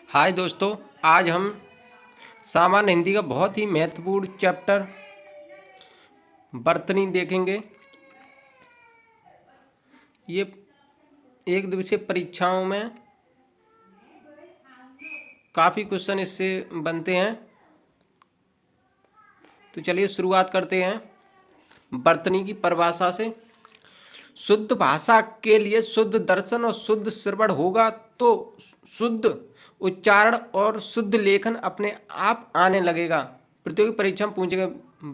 हाय दोस्तों, आज हम सामान्य हिंदी का बहुत ही महत्वपूर्ण चैप्टर वर्तनी देखेंगे। ये एक दिवसीय परीक्षाओं में काफ़ी क्वेश्चन इससे बनते हैं। तो चलिए शुरुआत करते हैं वर्तनी की परिभाषा से। शुद्ध भाषा के लिए शुद्ध दर्शन और शुद्ध श्रवण होगा तो शुद्ध उच्चारण और शुद्ध लेखन अपने आप आने लगेगा। प्रतियोगी परीक्षा में पूछे गए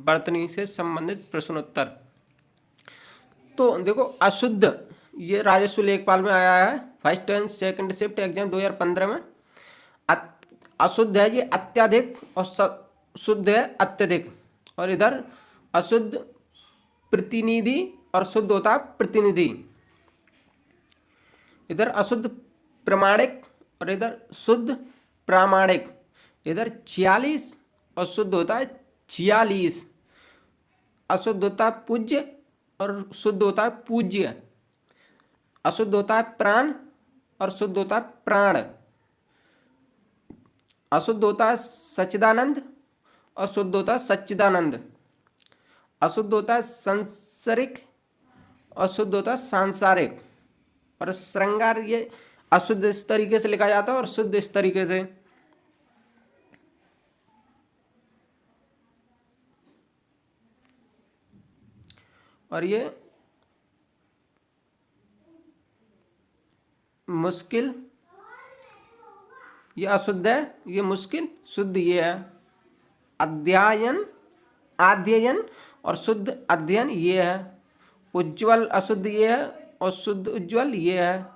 वर्तनी से संबंधित प्रश्नोत्तर। तो देखो, अशुद्ध ये राजस्व लेखपाल में आया है, first and second shift exam 2015 में। अशुद्ध है ये अत्यधिक और शुद्ध है अत्यधिक। और इधर अशुद्ध प्रतिनिधि और शुद्ध होता है प्रतिनिधि। इधर अशुद्ध प्रमाणिक और इधर शुद्ध प्रामाणिक। इधर 46 और शुद्ध होता है 46। अशुद्ध होता है पूज्य और शुद्ध होता है पूज्य। अशुद्ध होता है प्राण और शुद्ध होता है प्राण। अशुद्ध होता है सच्चिदानंद और शुद्ध होता है सच्चिदानंद। अशुद्ध होता है सांसारिक और शुद्ध होता है सांसारिक। और श्रृंगार ये अशुद्ध इस तरीके से लिखा जाता है और शुद्ध इस तरीके से। और ये मुश्किल ये अशुद्ध है, ये मुश्किल शुद्ध ये है। अध्ययन अध्ययन और शुद्ध अध्ययन ये है। उज्ज्वल अशुद्ध ये है और शुद्ध उज्ज्वल ये है।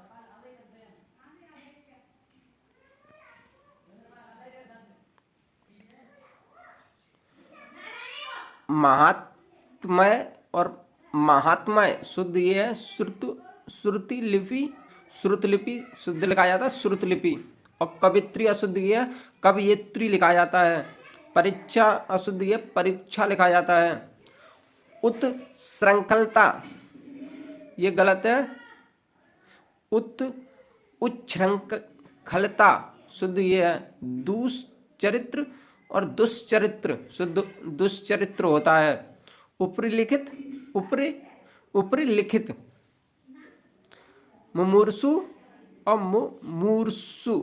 महात्मय और महात्मय शुद्ध ये है। श्रुतिलिपि श्रुतलिपि शुद्ध लिखा जाता है श्रुतलिपि। और कवित्री अशुद्ध ये है कवियत्री लिखा जाता है। परीक्षा अशुद्ध ये परीक्षा लिखा जाता है। उत्श्रृंखलता ये गलत है। उच्छृंखलता शुद्ध ये है। दुश्चरित्र और दुष्चरित्र शुद्ध दुष्चरित्र होता है। ऊपरी लिखित ऊपरी लिखित। मुमूर्षु और मुमूर्षु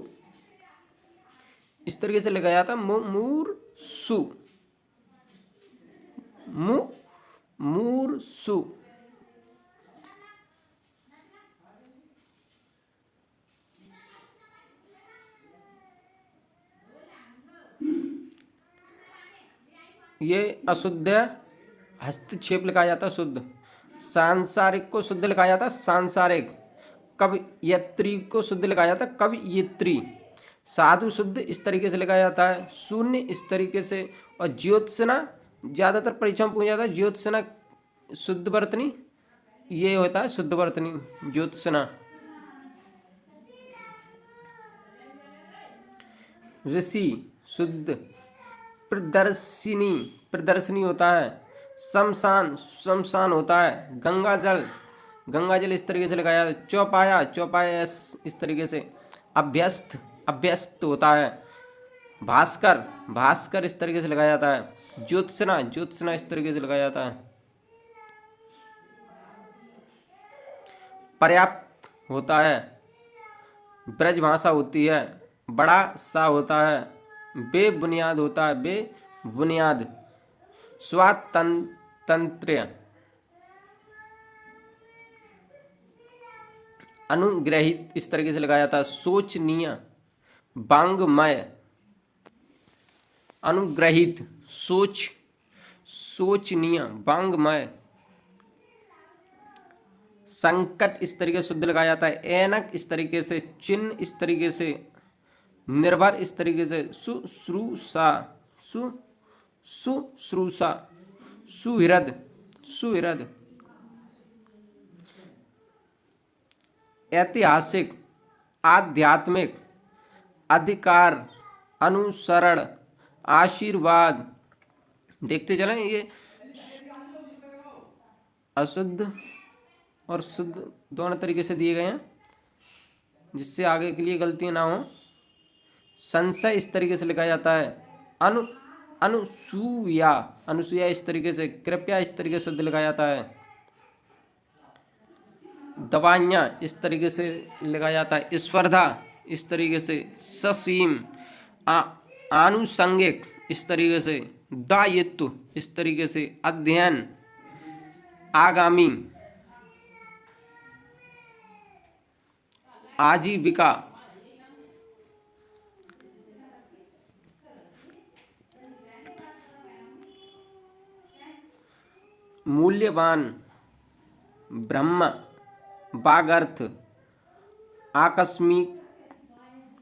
इस तरीके से लिखा जाता है। मुमूर्षु मुमूर्षु। ये अशुद्ध है, हस्तक्षेप लिखा जाता है शुद्ध। सांसारिक को शुद्ध लिखा जाता है सांसारिक। कवयत्री को शुद्ध लिखा जाता है कवयित्री। साधु शुद्ध इस तरीके से लिखा जाता है। शून्य इस तरीके से। और ज्योत्सना ज़्यादातर परीक्षा में पूछा जाता है। ज्योत्सना शुद्ध वर्तनी ये होता है शुद्ध वर्तनी ज्योत्सना। ऋषि शुद्ध प्रदर्शिनी प्रदर्शनी होता है। शमशान शमशान होता है। गंगा जल इस तरीके से लिखा जाता है। चौपाया इस तरीके से। अभ्यस्त अभ्यस्त होता है। भास्कर इस तरीके से लिखा जाता है। ज्योत्सना इस तरीके से लिखा जाता है। पर्याप्त होता है। ब्रजभाषा होती है। बड़ा सा होता है। बेबुनियाद होता है बेबुनियाद। स्वातंत्र्य अनुग्रहित इस तरीके से लगाया जाता है। शोचनीय वांग्मय अनुग्रहित शोचनीय वांग्मय। संकट इस तरीके से शुद्ध लगाया जाता है। ऐनक इस तरीके से। चिन्ह इस तरीके से। निर्भर इस तरीके से। शुश्रूषा शुश्रूषा। सुहृद। ऐतिहासिक आध्यात्मिक। अधिकार अनुसरण आशीर्वाद। देखते चलें, ये अशुद्ध और शुद्ध दोनों तरीके से दिए गए हैं जिससे आगे के लिए गलतियां ना हो। संशय इस तरीके से लिखा जाता है। अनुसूया, अनुसूया इस तरीके से। कृपया इस तरीके से शुद्ध लिखा जाता है। दवाइयाँ इस तरीके से लिखा जाता है। स्पर्धा इस तरीके से। ससीम, आनुषंगिक इस तरीके से। दायित्व इस तरीके से। अध्ययन, आगामी। आजीविका, मूल्यवान, ब्रह्म, वागर्थ। आकस्मिक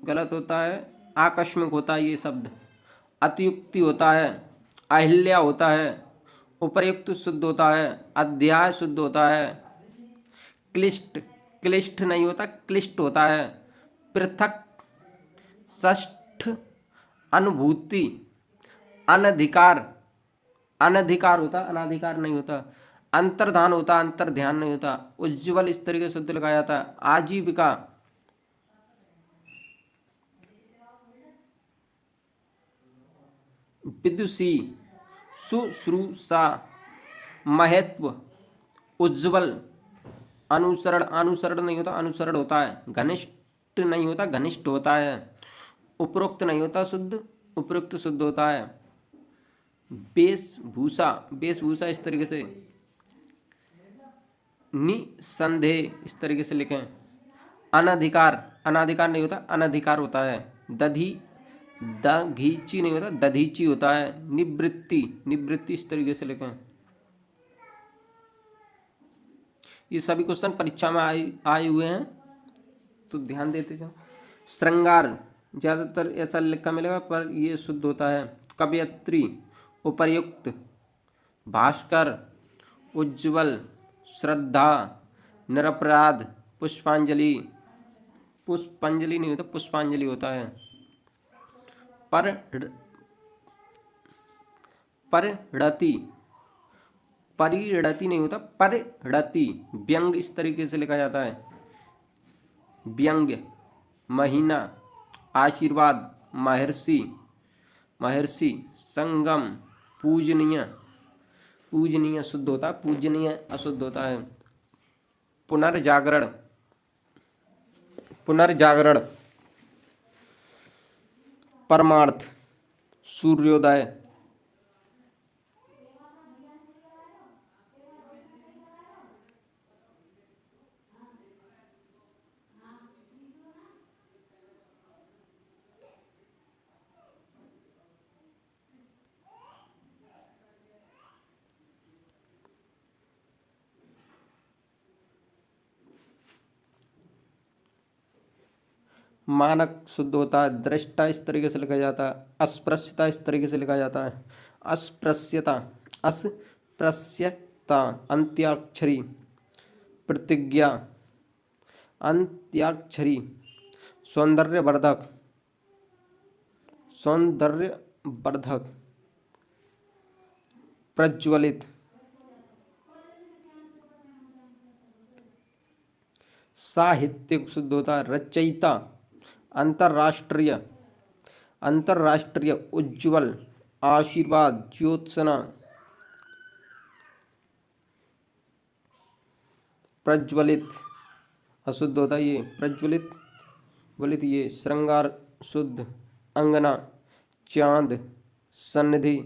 गलत होता है, आकस्मिक होता है ये शब्द। अतियुक्ति होता है। अहिल्या होता है। उपर्युक्त शुद्ध होता है। अध्याय शुद्ध होता है। क्लिष्ट, क्लिष्ट नहीं होता, क्लिष्ट होता है। पृथक, षष्ठ, अनुभूति। अनधिकार, अनधिकार होता, अनाधिकार नहीं होता। अंतर्धान होता, अंतर्ध्यान नहीं होता। उज्ज्वल इस तरीके से शुद्ध लगाया जाता है। आजीविका, विदुषी, शुश्रूषा, महत्व, उज्ज्वल। अनुसरण, अनुसरण नहीं होता, अनुसरण होता है। घनिष्ठ नहीं होता, घनिष्ठ होता है। उपरोक्त नहीं होता शुद्ध, उपरोक्त शुद्ध होता है। वेशभूषा, वेशभूषा इस तरीके से। निसंदेह इस तरीके से लिखें। अनधिकार, अनाधिकार नहीं होता, अनधिकार होता है। दधी, दघीची नहीं होता, दधीची होता है। निवृत्ति, निवृत्ति इस तरीके से लिखें। ये सभी क्वेश्चन परीक्षा में आए हुए हैं, तो ध्यान देते जाओ। श्रृंगार ज़्यादातर ऐसा लिखा मिलेगा, पर ये शुद्ध होता है। कवयत्री, उपर्युक्त। भास्कर, उज्ज्वल। श्रद्धा, निरपराध। पुष्पांजलि, पुष्पांजलि नहीं होता, पुष्पांजलि होता है। परिणति, परिणति नहीं होता, परिणति। व्यंग इस तरीके से लिखा जाता है। व्यंग्य, महीना। आशीर्वाद, महर्षि, महर्षि। संगम, पूजनीय, पूजनीय शुद्ध होता है, पूजनीय अशुद्ध होता है। पुनर्जागरण, पुनर्जागरण। परमार्थ, सूर्योदय। मानक शुद्ध होता है। दृष्टा इस तरीके से लिखा जाता है। अस्पृश्यता इस तरीके से लिखा जाता है। अस्पृश्यता, अस्पृश्यता। अंत्याक्षरी, प्रतिज्ञा। अंत्याक्षरी, सौंदर्यवर्धक, सौंदर्यवर्धक। प्रज्वलित, साहित्यिक शुद्ध होता है। रचयिता, अंतर्राष्ट्रीय, अंतर्राष्ट्रीय। उज्ज्वल, आशीर्वाद, ज्योत्सना। प्रज्वलित अशुद्ध होता है ये। प्रज्वलित, वलित ये। श्रृंगार शुद्ध। अंगना, चांद, सन्निधि,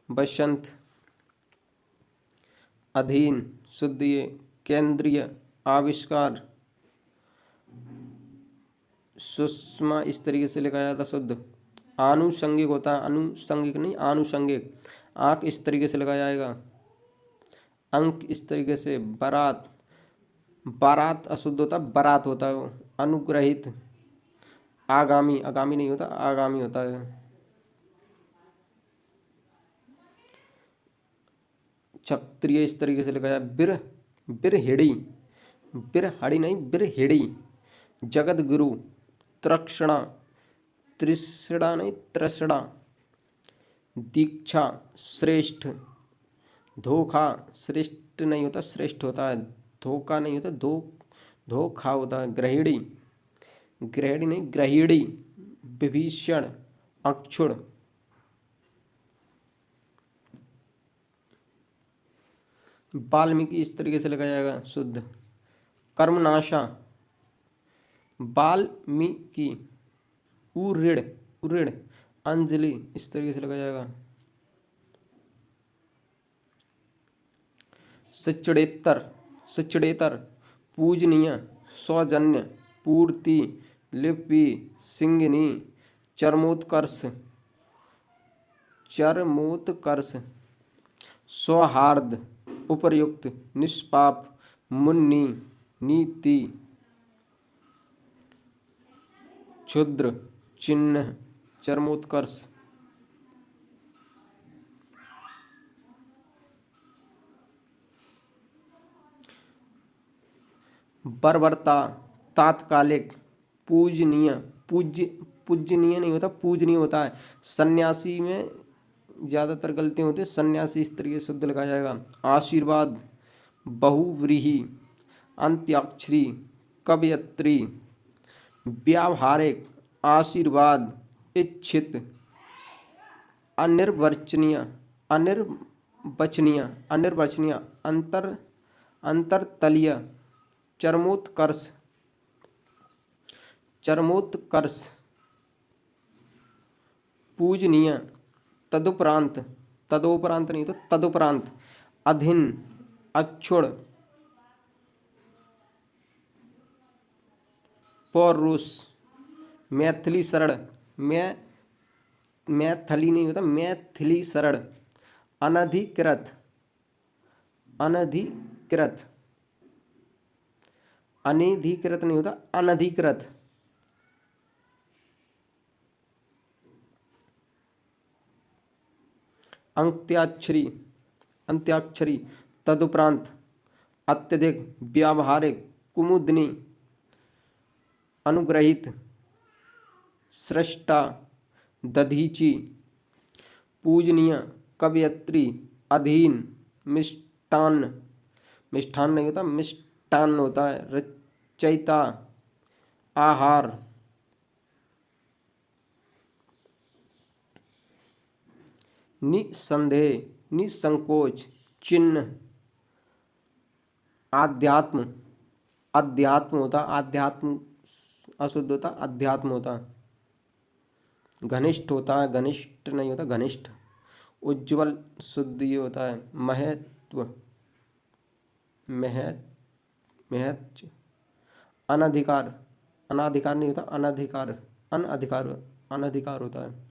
बसंत। अधीन शुद्ध ये। केंद्रीय, आविष्कार। सुषमा इस तरीके से लिखा जाता शुद्ध। आनुषंगिक होता है, अनुषंगिक नहीं, आनुषंगिक। आंख इस तरीके से लगाया जाएगा। अंक इस तरीके से। बारात, बारात अशुद्ध होता, बारात होता है वो। अनुग्रहित, आगामी, आगामी नहीं होता, आगामी होता है। क्षत्रिय इस तरीके से लिखा जाए। बिर, बिरहिड़ी, बिरहड़ी नहीं, बिरहिड़ी। जगत गुरु, त्रक्षणा, त्रिषणा नहीं, त्रषणा। दीक्षा, श्रेष्ठ। धोखा, श्रेष्ठ नहीं होता, श्रेष्ठ होता है। धोखा नहीं होता, धोखा होता है। गृहिणी, गृहिणी नहीं, गृहिणी। विभीषण, अक्षुण। वाल्मीकि इस तरीके से लगाया जाएगा शुद्ध। कर्मनाशा, वाल्मीकि। उऋण, उऋण। अंजलि इस तरीके से लगाया जाएगा। सचड़ेतर, सचड़ेतर। पूजनीय, सौजन्य। पूर्ति, लिपि, सिंगिनी। चरमोत्कर्ष, चरमोत्कर्ष। सौहार्द, उपर्युक्त। निष्पाप, मुन्नी, नीति। क्षुद्र, चिन्ह। चरमोत्कर्ष। बर्बरता, तात्कालिक। पूजनीय, पूजनीय नहीं होता, पूजनीय होता है। सन्यासी में ज्यादातर गलतियां होती है, सन्यासी इस तरीके से शुद्ध लगाया जाएगा। आशीर्वाद, बहुव्रीहि। अंत्याक्षरी, कवयत्री। व्यावहारिक, आशीर्वाद। इच्छित, अनिर्वचनीय, अनिर्वचनीय, अनिर्वचनीय। अंतरतलीय। चरमोत्कर्ष, चरमोत्कर्ष। पूजनीय, तदुपरांत, तदोपरांत नहीं तो तदुपरांत। अधीन, अक्षुण। पौरुष, मैथिली सरल। मैथिली नहीं होता, मैथिली सरल। अनधिकृत, अनधिकृत। अनधिकृत नहीं होता, अनधिकृत। अंत्याक्षरी, अंत्याक्षरी। तदुपरांत। अत्यधिक, व्यावहारिक। कुमुदनी, अनुग्रहित। सृष्टा, दधीची। पूजनीय, कवयत्री। अधीन, मिष्टान्न। मिष्ठान्न नहीं होता, मिष्टान्न होता है। रचयिता, आहार। निसंदेह, निसंकोच। चिन्ह। आध्यात्म, अध्यात्म होता, आध्यात्म अशुद्ध होता, अध्यात्म होता। घनिष्ठ होता है, घनिष्ठ नहीं होता, घनिष्ठ। उज्ज्वल, शुद्ध ये होता है। महत्व, महत्व। अनधिकार, अनाधिकार नहीं होता, अनधिकार। अनधिकार, अनधिकार होता है।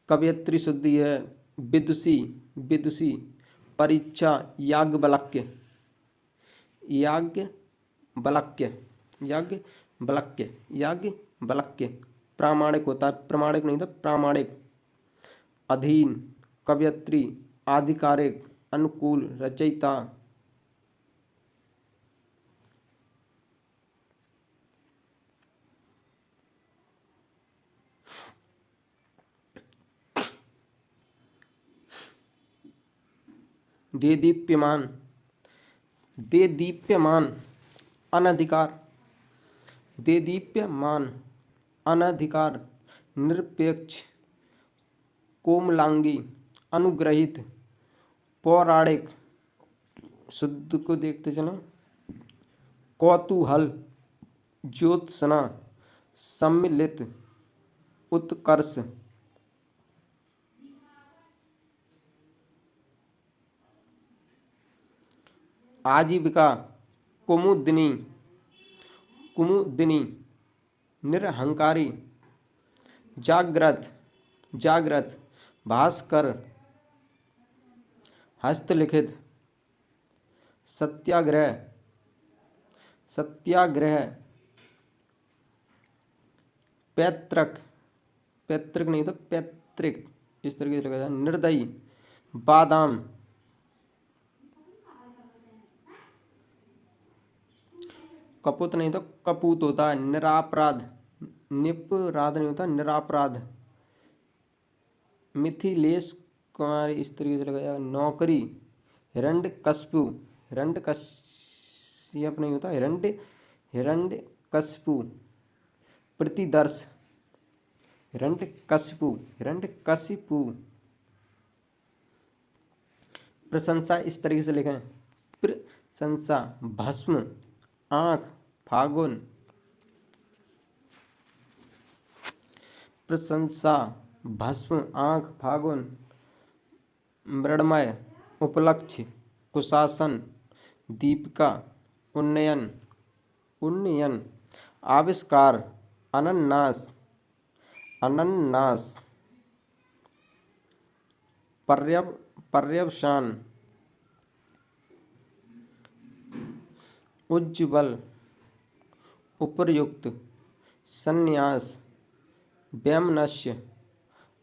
कवयत्री शुद्धि है। विदुषी, विदुषी। परीक्षा, याज्ञवल्क्य, याज्ञवल्क्य, याज्ञवल्क्य, याज्ञवल्क्य। प्रामाणिक होता है, प्रामाणिक नहीं था, प्रामाणिक। अधीन, कवयत्री। आधिकारिक, अनुकूल। रचयिता। देदीप्यमान, देदीप्यमान। अनधिकार, देदीप्यमान। अनधिकार। निरपेक्ष, कोमलांगी। अनुग्रहित, पौराणिक। शुद्ध को देखते चलें। कौतूहल, ज्योत्सना। सम्मिलित, उत्कर्ष। आजीविका, कुमुदिनी, कुमुदिनी। निरहंकारी, जागृत, जागृत। भास्कर, हस्तलिखित। सत्याग्रह, सत्याग्रह। पैतृक, पैतृक नहीं तो पैतृक इस तरीके से लगाया। निर्दयी, बादाम। कपूत नहीं तो कपूत होता है। निरापराध, निपराध नहीं होता, निरापराध। मिथिलेश कुमार इस तरीके से लगाया। नौकरी, हिरण्यकश्यपु, हिरण्यकश्यप नहीं होता, हिरण्यकश्यपु। प्रतिदर्श हिरण्यकशिपु प्रशंसा इस तरीके से लिखें, प्रशंसा। भस्म आँख फागुन, प्रशंसा भस्म आँख फागुन। मृण्मय उपलक्ष्य कुशासन, दीपिका उन्नयन। आविष्कार अनन्नास। पर्यवसान उज्ज्वल उपर्युक्त। संन्यास वैमनस्य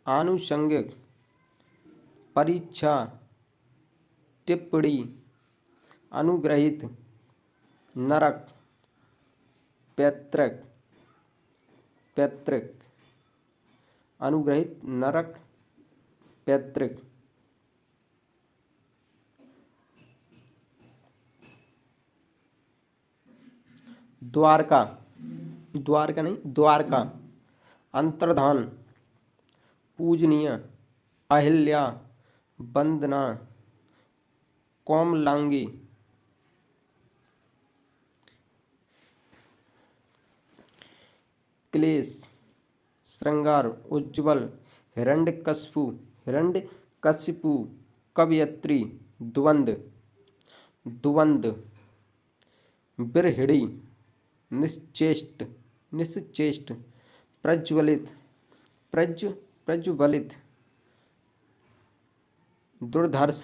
आनुषंगिक। परीक्षा टिप्पणी अनुग्रहित। नरक पैतृक अनुग्रहित नरक पैतृक। द्वारका अंतर्धान पूजनीय। अहिल्या वंदना कोमलांगी। क्लेश श्रृंगार उज्ज्वल। हिरण्यकशिपु कवयित्री द्वंद्व। बिरहिणी निश्चेष्ट। प्रज्वलित। दुर्धर्ष।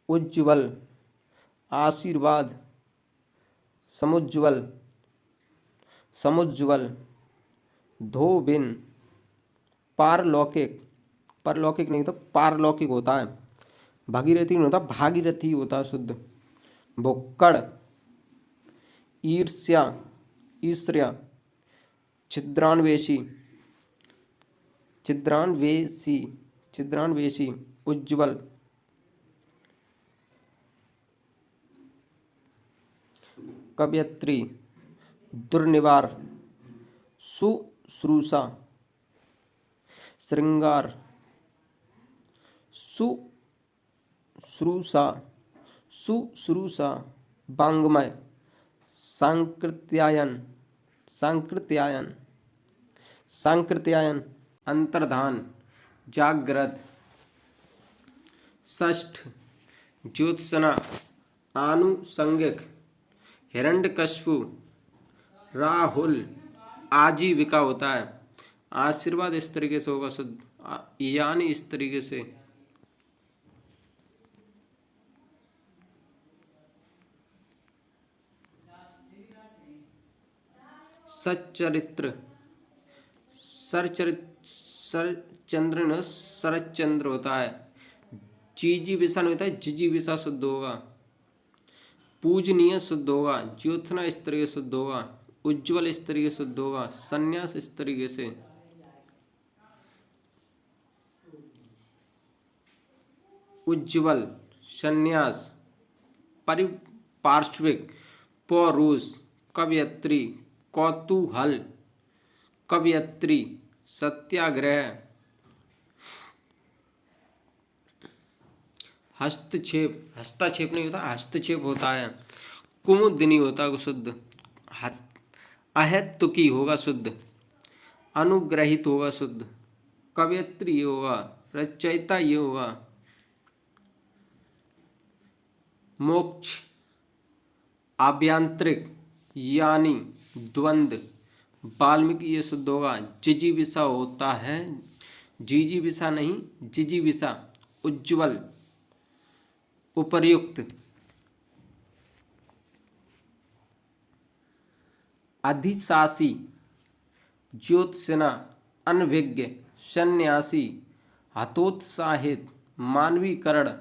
उज्ज्वल आशीर्वाद। समुज्ज्वल। धोबिन पारलौकिक नहीं होता, पारलौकिक होता है। भागीरथी नहीं होता, भागीरथी होता है शुद्ध। भुक्कड़ ईर्ष्या। छिद्रान्वेषी उज्ज्वल। कवयित्री दुर्निवार शुश्रूषा। श्रृंगार शुश्रूषा। वाङ्मय सांकृत्यायन। अंतर्धान जागृत। षष्ठ ज्योत्सना आनुषंगिक। हिरण्यकशिपु राहुल आजीविका होता है। आशीर्वाद इस तरीके से होगा शुद्ध, यानी इस तरीके से। सच्चरित्र सरचंद्र शरच्चंद्र होता है। जीजीविषा नहीं होता है, जिजीविषा शुद्ध होगा। पूजनीय शुद्ध होगा। ज्योत्सना इस तरीके से शुद्ध होगा। उज्ज्वल इस तरीके से शुद्ध होगा। संन्यास इस तरीके से। उज्ज्वल संन्यास। पार्श्विक पौरुष। कवयित्री कौतूहल। कवयित्री सत्याग्रह। हस्तक्षेप नहीं होता, हस्तक्षेप होता है। कुमुदिनी होता है शुद्ध। अहेतुकी होगा शुद्ध। अनुग्रहित होगा शुद्ध। कवयित्री ये होगा। रचयिता ये होगा। मोक्ष आभ्यंतरिक यानी द्वंद्व। वाल्मीकि ये शुद्ध होगा। जिजीविषा होता है, जिजीविषा नहीं जिजीविषा। उज्ज्वल उपर्युक्त। अधिशासी ज्योत्सना अनभिज्ञ। सन्यासी हतोत्साहित। मानवीकरण।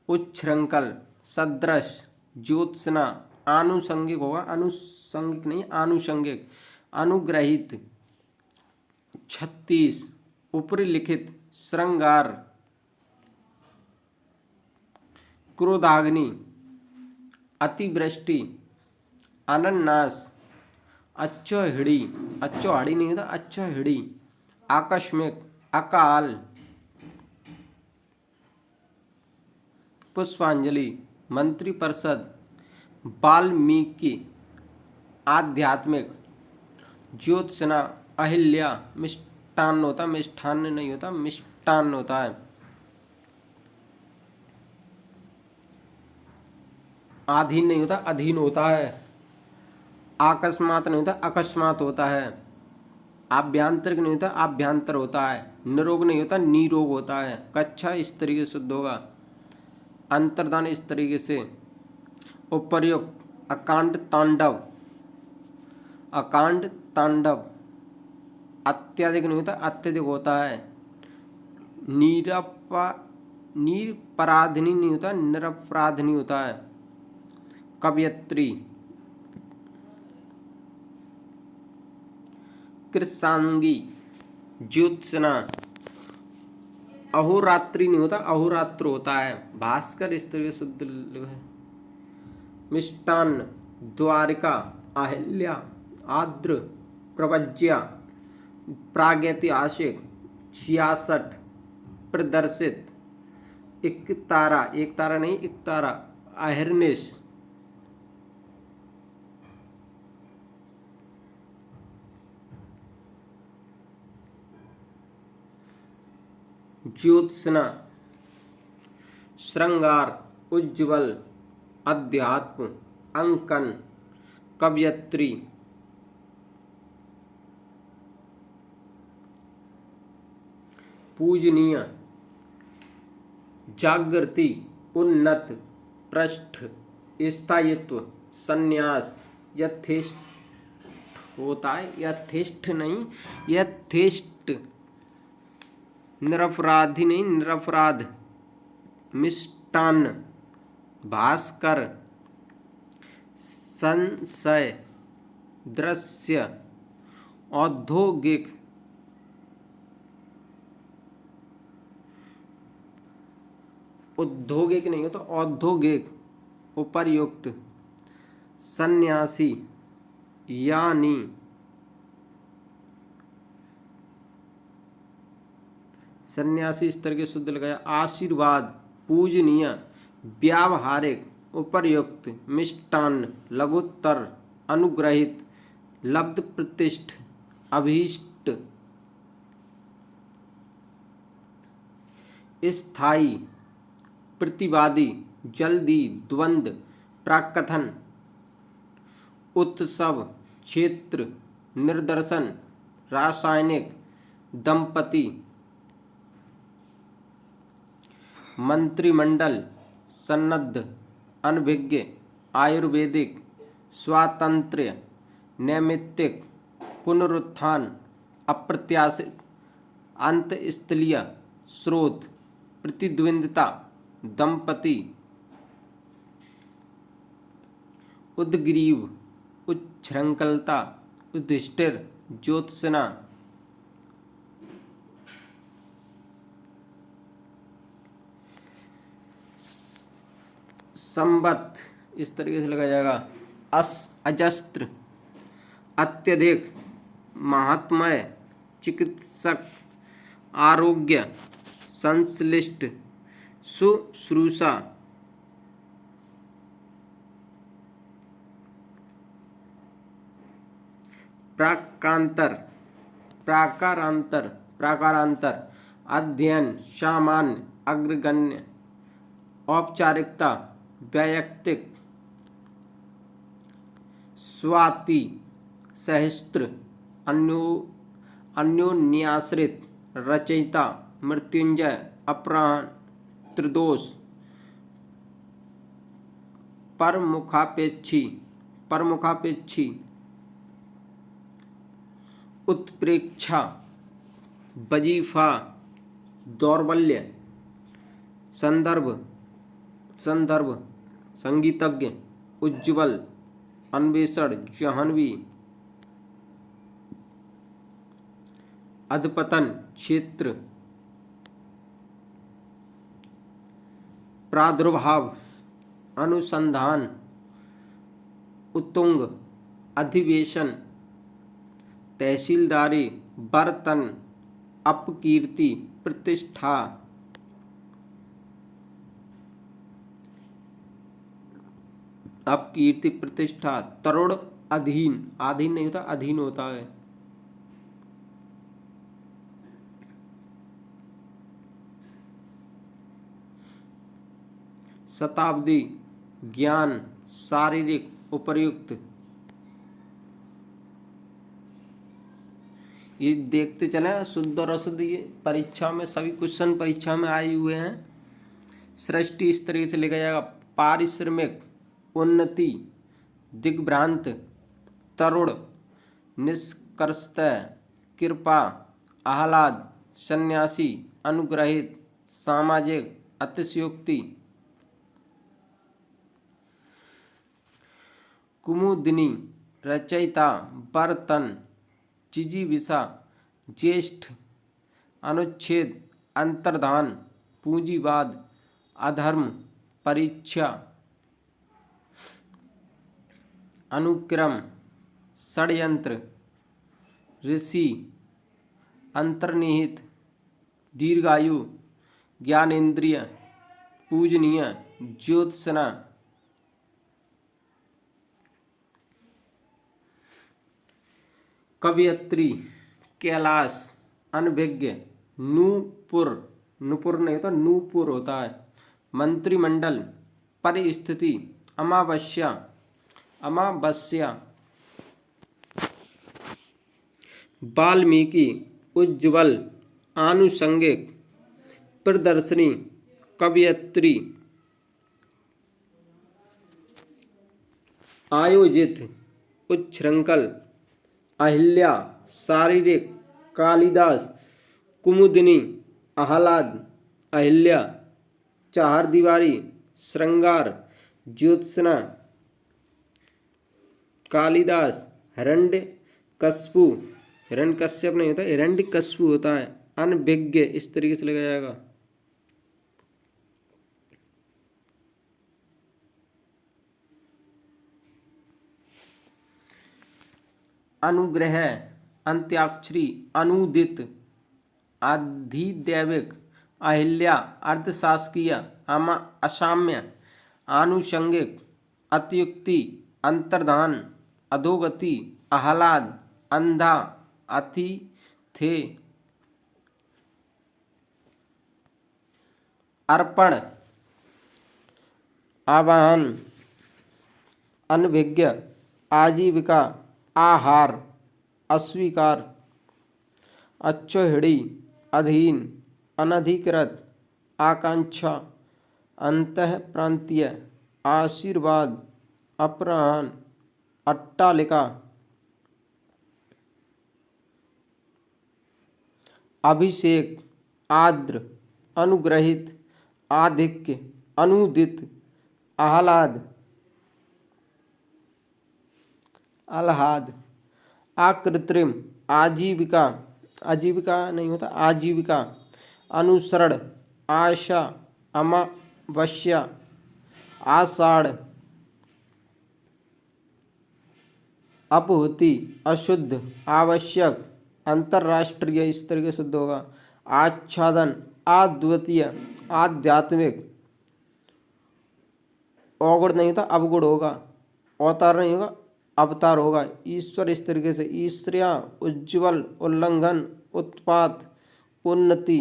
उच्छृंखल सदृश। ज्योत्सना आनुषंगिक होगा, अनुषंगिक नहीं आनुषंगिक। अनुग्रहित 36 ऊपरी लिखित श्रृंगार, क्रोधाग्नि, अतिवृष्टि, अनन्नास, अच्छोहिड़ी, अच्छोहाड़ी नहीं होता, अच्छोहिड़ी, आकस्मिक, अकाल, पुष्पांजलि, मंत्रिपरिषद, वाल्मीकि, आध्यात्मिक, ज्योत्सना, अहिल्या, मिष्टान्न होता, मिष्ठान्न नहीं होता, मिष्टान्न होता है, आधीन नहीं होता, अधीन होता है, अकस्मात नहीं होता, अकस्मात होता है, आभ्यंतरिक नहीं होता, आभ्यंतर होता है, निरोग नहीं होता, निरोग होता है। कच्छा इस तरीके से शुद्ध होगा, अंतर्दान इस तरीके से, उपर्युक्त, अकांड तांडव, अकांड तांडव, अत्यधिक नहीं होता, अत्यधिक होता है, निरपराधिनी नहीं होता, निरपराधिनी होता है, कवयत्री, कृषांगी, ज्योत्सना, अहोरात्रि नहीं होता, अहोरात्र होता है, भास्कर इस तरह शुद्ध है, मिष्टान्न, द्वारिका, अहिल्या, आर्द्र, प्रवज्या, प्रागैतिहासिक, 66, प्रदर्शित, एक तारा, एक तारा नहीं, एक तारा, अहिर्निश, ज्योत्सना, श्रृंगार, उज्ज्वल, अध्यात्म, अंकन, कवयत्री, पूजनीय, जागृति, उन्नत, पृष्ठ, स्थायित्व, संन्यास, यथेष्ट होता है, यथेष्ट नहीं, यथेष्ट, निरपराधी नहीं, निरपराध, मिष्टान्न, भास्कर, संशय, दृश्य, औद्योगिक, औद्योगिक नहीं हो तो औद्योगिक, उपर्युक्त, सन्यासी, यानी, सन्यासी इस तरह के शुद्ध लगाया, आशीर्वाद, पूजनीय, व्यावहारिक, उपर्युक्त, मिष्टान्न, लघुत्तर, अनुग्रहित, लब्ध प्रतिष्ठ, अभीष्ट, स्थायी, प्रतिवादी, जल्दी, द्वंद्व, प्राकथन, उत्सव, क्षेत्र, निर्दर्शन, रासायनिक, दंपति, मंत्रिमंडल, सन्नद्ध, अनभिज्ञ, आयुर्वेदिक, स्वातंत्र्य, नैमित्तिक, पुनरुत्थान, अप्रत्याशित, अंतस्थलीय, स्रोत, प्रतिद्वंद्विता, दंपति, उद्ग्रीव, उच्छृंखलता, युधिष्ठिर, ज्योत्सना, संबत इस तरीके से लगाया जाएगा, अजस्त्र, अत्यधिक, महात्मय, चिकित्सक, आरोग्य, संश्लिष्ट, शुश्रूषा, प्राकांतर, प्राकारांतर, प्राकारांतर, अध्ययन, सामान्य, अग्रगण्य, औपचारिकता, वैयक्तिक, स्वाति, सहस्त्र, अन्योन्याश्रित, रचयिता, मृत्युंजय, अपराह्न, त्रिदोष, परमुखापेक्षी, परमुखापेक्षी, उत्प्रेक्षा, वजीफा, दौर्बल्य, संदर्भ, संदर्भ, संगीतज्ञ, उज्ज्वल, अन्वेषण, जाह्नवी, अधपतन क्षेत्र, प्रादुर्भाव, अनुसंधान, उत्तुंग, अधिवेशन, तहसीलदारी, बर्तन, अपकीर्ति, प्रतिष्ठा, अपकीर्ति, प्रतिष्ठा, तरुण, अधीन, अधीन नहीं होता, अधीन होता है, शताब्दी, ज्ञान, शारीरिक, उपर्युक्त। ये देखते चले शुद्ध और अशुद्ध, ये परीक्षा में सभी क्वेश्चन परीक्षा में आए हुए हैं। सृष्टि इस तरीके से लिखा जाएगा, पारिश्रमिक, उन्नति, दिग्भ्रांत, तरुण, निष्कर्षतः, कृपा, आह्लाद, सन्यासी, अनुग्रहित, सामाजिक, अतिशयोक्ति, कुमुदिनी, रचयिता, बर्तन, जिजीविषा, ज्येष्ठ, अनुच्छेद, अंतर्धान, पूंजीवाद, अधर्म, परीक्षा, अनुक्रम, षड्यंत्र, ऋषि, अंतर्निहित, दीर्घायु, ज्ञानेन्द्रिय, पूजनीय, ज्योत्सना, कवियत्री, कैलाश, अनभिज्ञ, नूपुर, नूपुर नहीं होता, नूपुर होता है, मंत्रिमंडल, परिस्थिति, अमावस्या, अमावस्या, वाल्मीकि, उज्ज्वल, आनुषंगिक, प्रदर्शनी, कवियत्री, आयोजित, उच्छृंखल, अहिल्या, शारीरिक, कालिदास, कुमुदिनी, आह्लाद, अहिल्या, चारदीवारी, श्रृंगार, ज्योत्सना, कालिदास, हिरण्यकश्यपु, हिरण्यकश्यप नहीं होता, हिरण्यकश्यपु होता है, अनभिज्ञ, इस तरीके से लगाया जाएगा। अनुग्रह, अंत्याक्षरी, अनुदित, अधिदैविक, अहिल्या, अर्धशासकीय, असाम्य, आनुषंगिक, अतियुक्ति, अंतर्धान, अधोगति, आह्लाद, अंधा, अतिथे, अर्पण, आवाहन, अनभिज्ञ, आजीविका, आहार, अस्वीकार, अच्छोहिड़ी, अधीन, अनधिकृत, आकांक्षा, अंतःप्रांतीय, आशीर्वाद, अपराहन, अट्टालिका, अभिषेक, आर्द्र, अनुग्रहित, आधिक्य, अनुदित, आह्लाद, आह्लाद, अकृत्रिम, आजीविका, आजीविका नहीं होता, आजीविका, अनुसरण, आशा, अमावस्या, आषाढ़, अपहुति, अशुद्ध, आवश्यक, अंतर्राष्ट्रीय, इस तरीके से शुद्ध होगा, आच्छादन, अद्वितीय, आध्यात्मिक, अवगुण नहीं होता, अवगुण होगा, अवतार नहीं होगा, अवतार होगा, ईश्वर, इस तरीके से, ईश्वरिया, उज्ज्वल, उल्लंघन, उत्पात, उन्नति,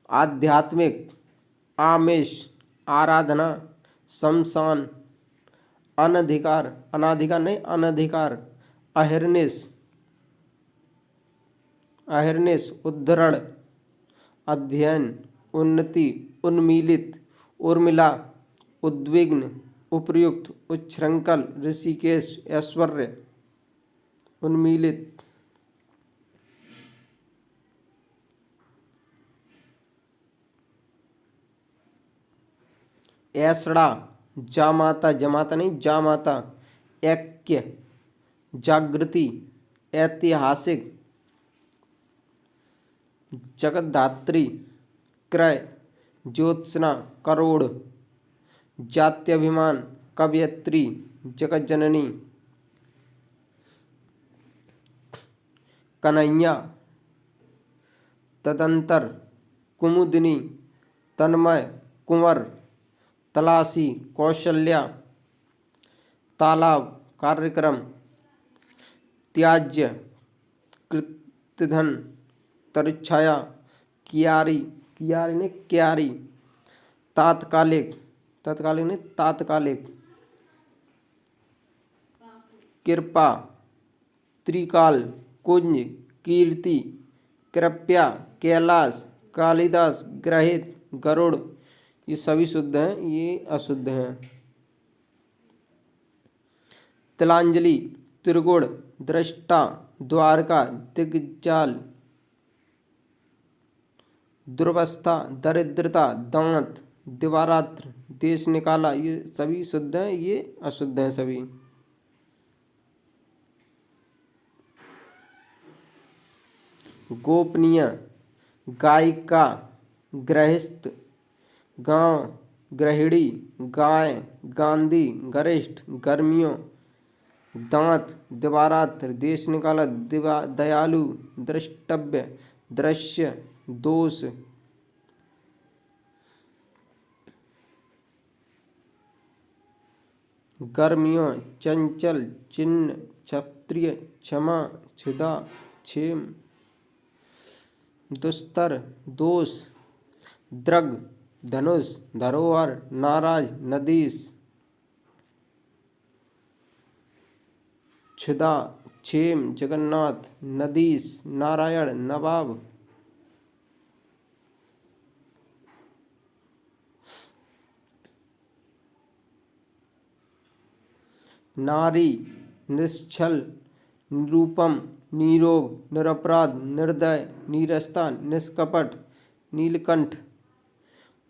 आध्यात्मिक, आमिष, आराधना, शमशान, अनधिकार, अनाधिकार नहीं, अनधिकार, अहिर्निश, अहिर्निश, उद्धरण, अध्ययन, उन्नति, उन्मीलित, उर्मिला, उद्विग्न, उपर्युक्त, उच्छृंखल, ऋषिकेश, ऐश्वर्य, उन्मीलित, ऐसड़ा, जामाता, जमाता नहीं, जामाता, ऐक्य, जागृति, ऐतिहासिक, जगद्धात्री, क्रय, ज्योत्सना, करोड़, जात्यभिमान, कवयित्री, जगत जननी, कन्हैया, तदंतर, कुमुदिनी, तन्मय, कुंवर, तलाशी, कौशल्या, तालाब, कार्यक्रम, त्याज्य, कृतधन, तरुच्छाया, कियारी, कियारी ने क्यारी, तात्कालिक, तत्कालिक ने तात्कालिक, कृपा, त्रिकाल, कुंज, कीर्ति, कृपया, कैलाश, कालिदास, ग्रहित, गरुड़। ये सभी शुद्ध हैं, ये अशुद्ध हैं। तिलांजलि, त्रिगुण, दृष्टा, द्वारका, दिग्जाल, दुर्वस्था, दरिद्रता, दांत, दिवारात्र, देश निकाला। ये सभी शुद्ध हैं, ये अशुद्ध हैं सभी। गोपनीय, गायिका, गृहस्थ, गांव, गृहिणी, गाय, गांधी, गरिष्ठ, गर्मियों, दांत, दिवारात्र, देश निकाला, दयालु, द्रष्टव्य, दृश्य, दोष, गर्मियों, चंचल, चिन्ह, क्षत्रिय, क्षमा, क्षुधा, क्षेम, दुस्तर, दोष, द्रग, धनुष, धरोहर, नाराज, नदीस, क्षुधा, क्षेम, जगन्नाथ, नदीस, नारायण, नवाब, नारी, निश्चल, निरूपम, निरोग, निरपराध, निर्दय, नीरसता, निष्कपट, नीलकंठ,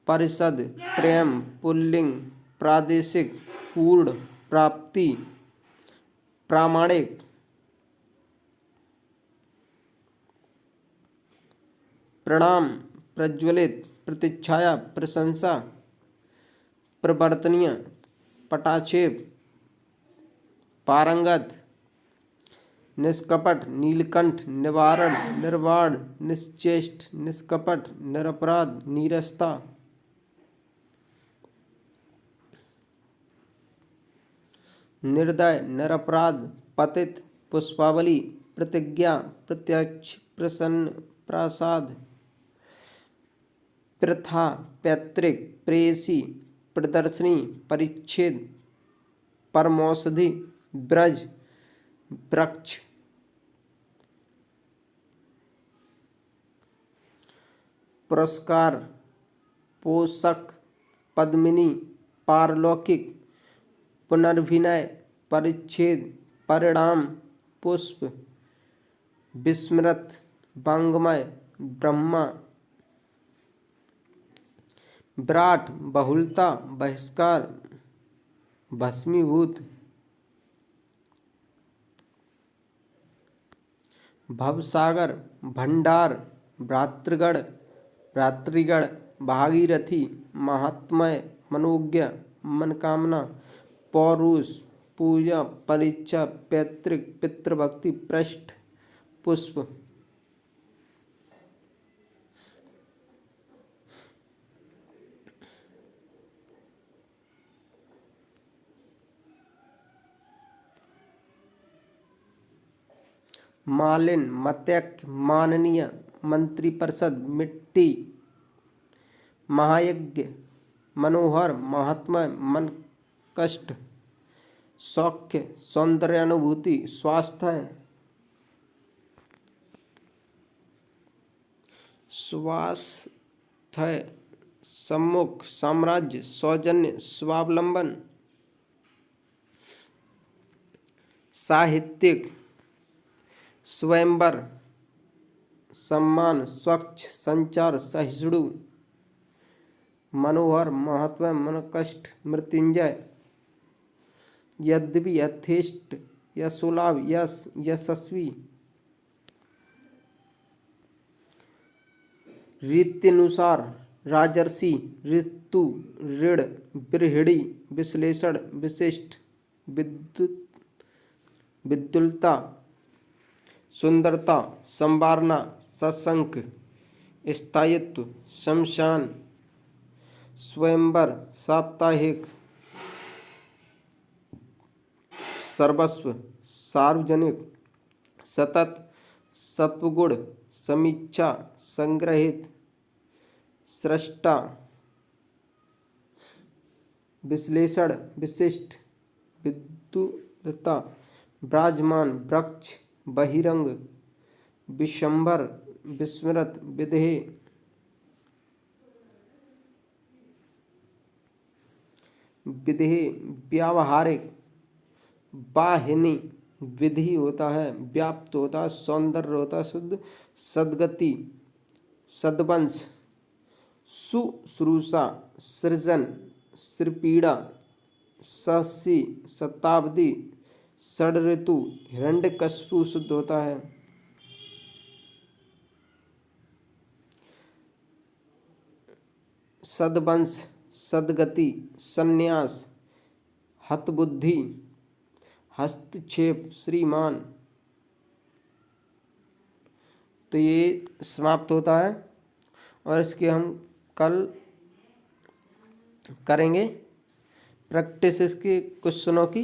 परिषद, प्रेम, पुल्लिंग, प्रादेशिक, पूर्ण, प्राप्ति, प्रामाणिक, प्रणाम, प्रज्वलित, प्रतीक्षाया, प्रशंसा, प्रवर्तनीय, पटाक्षेप, पारंगत, निष्कपट, नीलकंठ, निवारण, निर्वाण, निश्चेष्ट, निष्कपट, निरपराध, नीरसता, निर्दय, निरपराध, पतित, पुष्पावली, प्रतिज्ञा, प्रत्यक्ष, प्रसन्न, प्रासाद, प्रथा, पैतृक, प्रेयसी, प्रदर्शनी, परिच्छेद, परमौषधि, ब्रज, वृक्ष, पुरस्कार, पोषक, पद्मिनी, पारलौकिक, पुनर्विनय, परिच्छेद, परिणाम, पुष्प, विस्मृत, वांग्मय, ब्रह्मा, विराट, बहुलता, बहिष्कार, भस्मीभूत, भवसागर, भंडार, भ्रातृगण, भ्रातृगण, भागीरथी, महात्मय, मनोज्ञ, मनकामना, पौरुष, पूजा, परीक्षा, पैतृक, पितृभक्ति, पृष्ठ, पुष्प, मालिन, मत्यक, माननीय, मंत्रिपरिषद, मिट्टी, महायज्ञ, मनोहर, महात्मा, मन कष्ट, सौख्य, सौंदर्यानुभूति, स्वास्थ्य, स्वास्थ्य, सम्मुख, साम्राज्य, सौजन्य, स्वावलंबन, साहित्यिक, स्वयंवर, सम्मान, स्वच्छ, संचार, सहिष्णु, मनोहर, महात्मा, मन कष्ट, मृत्युंजय, यद्यपि, यथेष्ट, यशोलाभ, यश, यशस्वी, रीत्यनुसार, राजर्षि, ऋतु, ऋण, बृहड़ी, विश्लेषण, विशिष्ट, विद्युत, विद्युलता, सुंदरता, संवारना, सशंक, स्थायित्व, शमशान, स्वयंवर, साप्ताहिक, सर्वस्व, सार्वजनिक, सतत, सत्वगुण, समीक्षा, संग्रहित, सृष्टा, विश्लेषण, विशिष्ट, विद्युलता, विराजमान, वृक्ष, बहिरंग, विशंबर, विस्मृत, विधेय, विधेय, व्यावहारिक, वाहिनी, विधि होता है, व्याप्त होता है, सौंदर्य होता है, शुद्ध, सद्गति, सद्वंश, शुश्रूषा, सृजन, श्रीपीड़ा, शशि, शताब्दी, षडऋतु, हिरण्यकशिपु शुद्ध होता है। सद्वंश, सद्गति, संन्यास, हतबुद्धि, हस्तक्षेप, श्रीमान। तो ये समाप्त होता है और इसके हम कल करेंगे प्रैक्टिस इसके क्वेश्चनों की।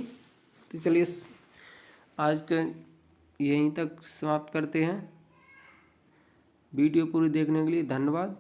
तो चलिए आज के यहीं तक समाप्त करते हैं। वीडियो पूरी देखने के लिए धन्यवाद।